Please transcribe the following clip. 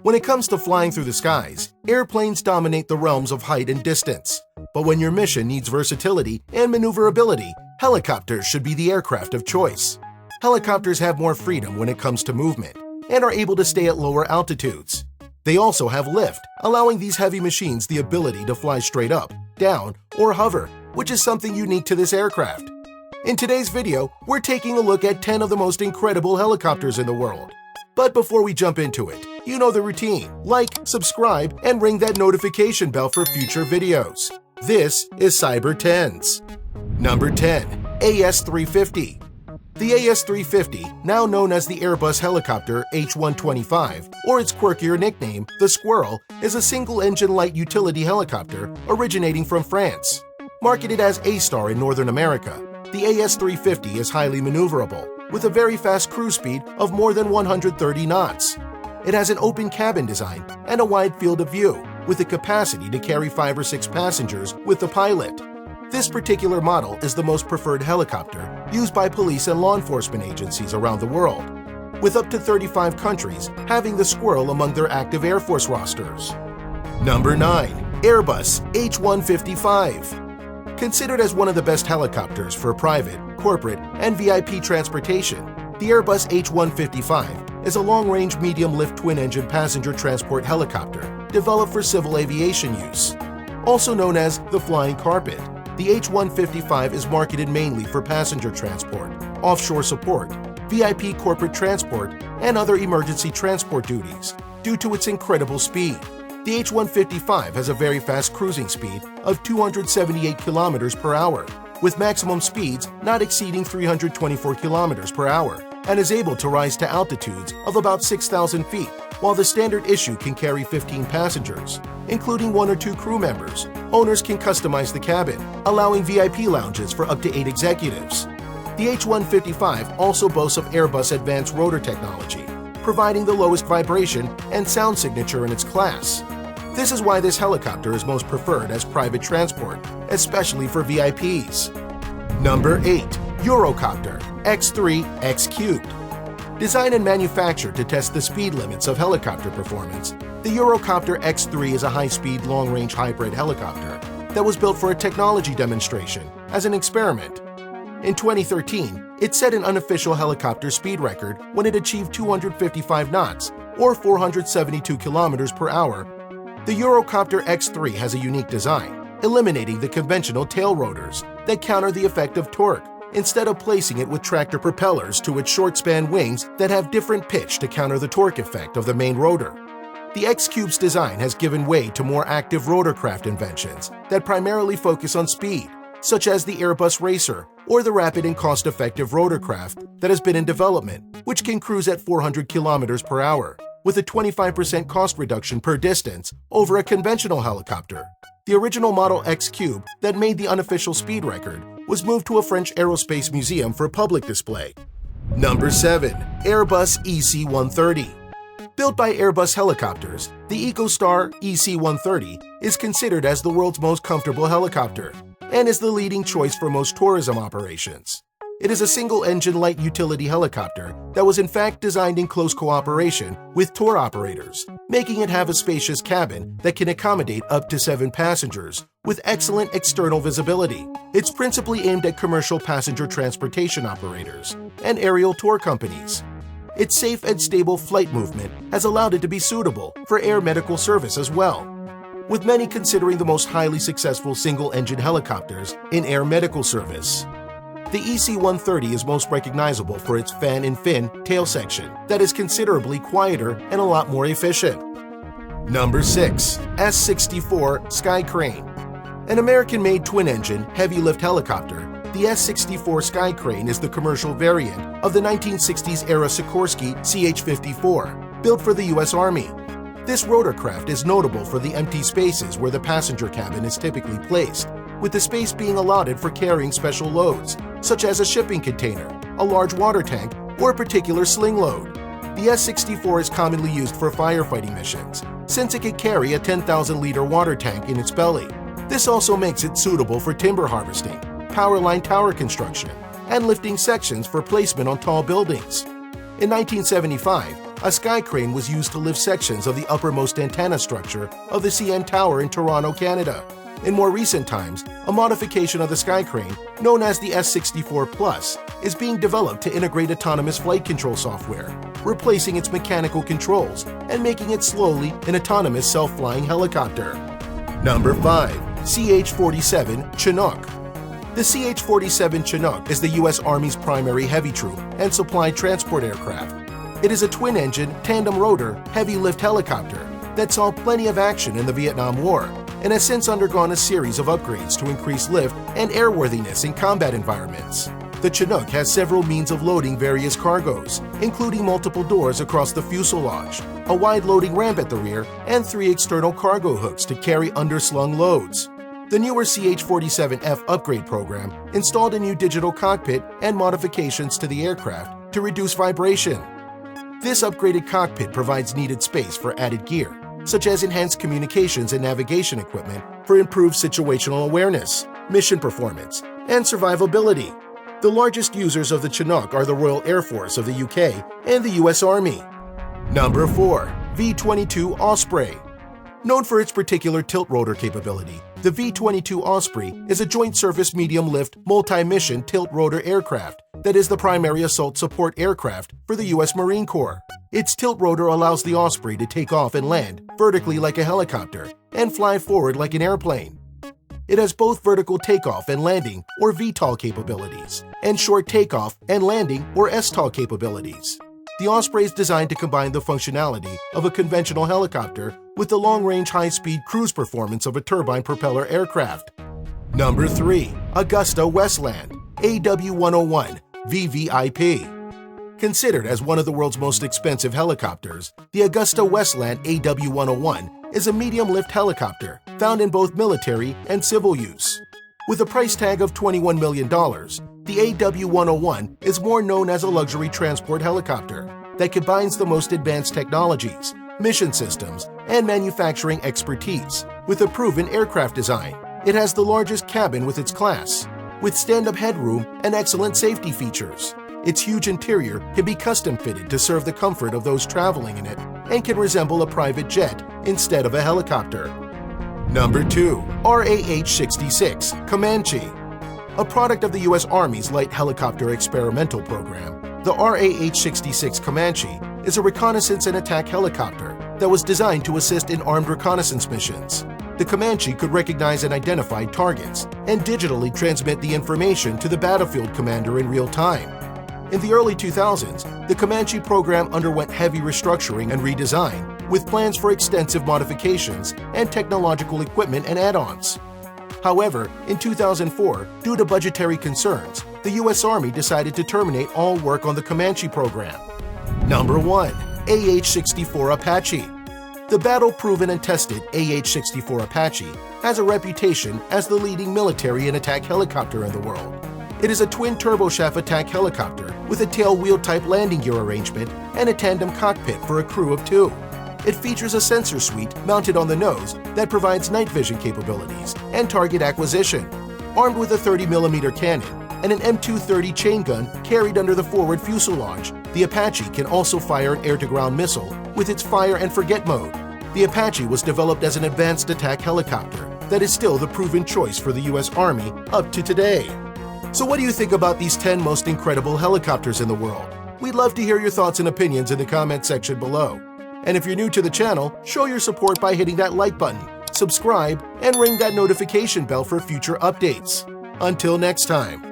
When it comes to flying through the skies, airplanes dominate the realms of height and distance. But when your mission needs versatility and maneuverability, helicopters should be the aircraft of choice. Helicopters have more freedom when it comes to movement and are able to stay at lower altitudes. They also have lift, allowing these heavy machines the ability to fly straight up, down, or hover, which is something unique to this aircraft. In today's video, we're taking a look at 10 of the most incredible helicopters in the world. But before we jump into it, you know the routine. Like, subscribe, and ring that notification bell for future videos. This is Cyber 10s. Number 10. AS350. The AS350, now known as the Airbus helicopter H125, or its quirkier nickname, the Squirrel, is a single-engine light utility helicopter originating from France. Marketed as A-Star in Northern America, the AS350 is highly maneuverable, with a very fast cruise speed of more than 130 knots. It has an open cabin design and a wide field of view, with the capacity to carry 5 or 6 passengers with the pilot. This particular model is the most preferred helicopter used by police and law enforcement agencies around the world, with up to 35 countries having the Squirrel among their active Air Force rosters. Number 9. Airbus H155. Considered as one of the best helicopters for private, corporate, and VIP transportation, the Airbus H155 is a long-range medium-lift twin-engine passenger transport helicopter developed for civil aviation use. Also known as the Flying Carpet, the H155 is marketed mainly for passenger transport, offshore support, VIP corporate transport, and other emergency transport duties due to its incredible speed. The H155 has a very fast cruising speed of 278 km per hour, with maximum speeds not exceeding 324 km per hour, and is able to rise to altitudes of about 6,000 feet, while the standard issue can carry 15 passengers, including 1 or 2 crew members. Owners can customize the cabin, allowing VIP lounges for up to 8 executives. The H155 also boasts of Airbus advanced rotor technology, providing the lowest vibration and sound signature in its class. This is why this helicopter is most preferred as private transport, especially for VIPs. Number 8. Eurocopter X3 X-Cubed. Designed and manufactured to test the speed limits of helicopter performance, the Eurocopter X3 is a high-speed, long-range hybrid helicopter that was built for a technology demonstration as an experiment. In 2013, it set an unofficial helicopter speed record when it achieved 255 knots, or 472 km per hour. The Eurocopter X3 has a unique design, eliminating the conventional tail rotors that counter the effect of torque, instead of placing it with tractor propellers to its short-span wings that have different pitch to counter the torque effect of the main rotor. The X-Cube's design has given way to more active rotorcraft inventions that primarily focus on speed, such as the Airbus Racer or the rapid and cost-effective rotorcraft that has been in development, which can cruise at 400 km per hour, with a 25% cost reduction per distance over a conventional helicopter. The original model X-Cube that made the unofficial speed record was moved to a French aerospace museum for public display. Number 7. Airbus EC-130. Built by Airbus Helicopters, the EcoStar EC-130 is considered as the world's most comfortable helicopter and is the leading choice for most tourism operations. It is a single-engine light utility helicopter that was in fact designed in close cooperation with tour operators, making it have a spacious cabin that can accommodate up to 7 passengers with excellent external visibility. It's principally aimed at commercial passenger transportation operators and aerial tour companies. Its safe and stable flight movement has allowed it to be suitable for air medical service as well, with many considering the most highly successful single-engine helicopters in air medical service. The EC-130 is most recognizable for its fan and fin tail section that is considerably quieter and a lot more efficient. Number 6. S-64 Sky Crane. An American-made twin-engine, heavy-lift helicopter, the S-64 Sky Crane is the commercial variant of the 1960s-era Sikorsky CH-54, built for the U.S. Army. This rotorcraft is notable for the empty spaces where the passenger cabin is typically placed, with the space being allotted for carrying special loads, such as a shipping container, a large water tank, or a particular sling load. The S-64 is commonly used for firefighting missions, since it can carry a 10,000-liter water tank in its belly. This also makes it suitable for timber harvesting, power line tower construction, and lifting sections for placement on tall buildings. In 1975, a sky crane was used to lift sections of the uppermost antenna structure of the CN Tower in Toronto, Canada. In more recent times, a modification of the sky crane, known as the S64 Plus, is being developed to integrate autonomous flight control software, replacing its mechanical controls and making it slowly an autonomous self-flying helicopter. Number 5. CH-47 Chinook. The CH-47 Chinook is the U.S. Army's primary heavy troop and supply transport aircraft. It is a twin-engine, tandem-rotor, heavy-lift helicopter that saw plenty of action in the Vietnam War and has since undergone a series of upgrades to increase lift and airworthiness in combat environments. The Chinook has several means of loading various cargoes, including multiple doors across the fuselage, a wide loading ramp at the rear, and 3 external cargo hooks to carry underslung loads. The newer CH-47F upgrade program installed a new digital cockpit and modifications to the aircraft to reduce vibration. This upgraded cockpit provides needed space for added gear, such as enhanced communications and navigation equipment for improved situational awareness, mission performance, and survivability. The largest users of the Chinook are the Royal Air Force of the UK and the US Army. Number 4. V-22 Osprey. Known for its particular tilt-rotor capability, the V-22 Osprey is a joint-service medium-lift, multi-mission tilt-rotor aircraft that is the primary assault support aircraft for the U.S. Marine Corps. Its tilt-rotor allows the Osprey to take off and land vertically like a helicopter and fly forward like an airplane. It has both vertical takeoff and landing, or VTOL capabilities, and short takeoff and landing, or STOL capabilities. The Osprey is designed to combine the functionality of a conventional helicopter with the long-range high-speed cruise performance of a turbine propeller aircraft. Number 3. Augusta Westland AW101 VVIP. Considered as one of the world's most expensive helicopters, the Augusta Westland AW101 is a medium-lift helicopter found in both military and civil use. With a price tag of $21 million, the AW101 is more known as a luxury transport helicopter that combines the most advanced technologies, mission systems, and manufacturing expertise with a proven aircraft design. It has the largest cabin with its class, with stand-up headroom and excellent safety features. Its huge interior can be custom-fitted to serve the comfort of those traveling in it and can resemble a private jet instead of a helicopter. Number 2. RAH-66 Comanche. A product of the U.S. Army's Light Helicopter Experimental Program, the RAH-66 Comanche is a reconnaissance and attack helicopter that was designed to assist in armed reconnaissance missions. The Comanche could recognize and identify targets and digitally transmit the information to the battlefield commander in real time. In the early 2000s, the Comanche program underwent heavy restructuring and redesign, with plans for extensive modifications and technological equipment and add-ons. However, in 2004, due to budgetary concerns, the U.S. Army decided to terminate all work on the Comanche program. Number 1. AH-64 Apache. The battle-proven and tested AH-64 Apache has a reputation as the leading military and attack helicopter in the world. It is a twin turboshaft attack helicopter with a tail-wheel-type landing gear arrangement and a tandem cockpit for a crew of 2. It features a sensor suite mounted on the nose that provides night vision capabilities and target acquisition. Armed with a 30mm cannon and an M230 chain gun carried under the forward fuselage, the Apache can also fire an air-to-ground missile with its fire and forget mode. The Apache was developed as an advanced attack helicopter that is still the proven choice for the U.S. Army up to today. So what do you think about these 10 most incredible helicopters in the world? We'd love to hear your thoughts and opinions in the comment section below. And if you're new to the channel, show your support by hitting that like button, subscribe, and ring that notification bell for future updates. Until next time.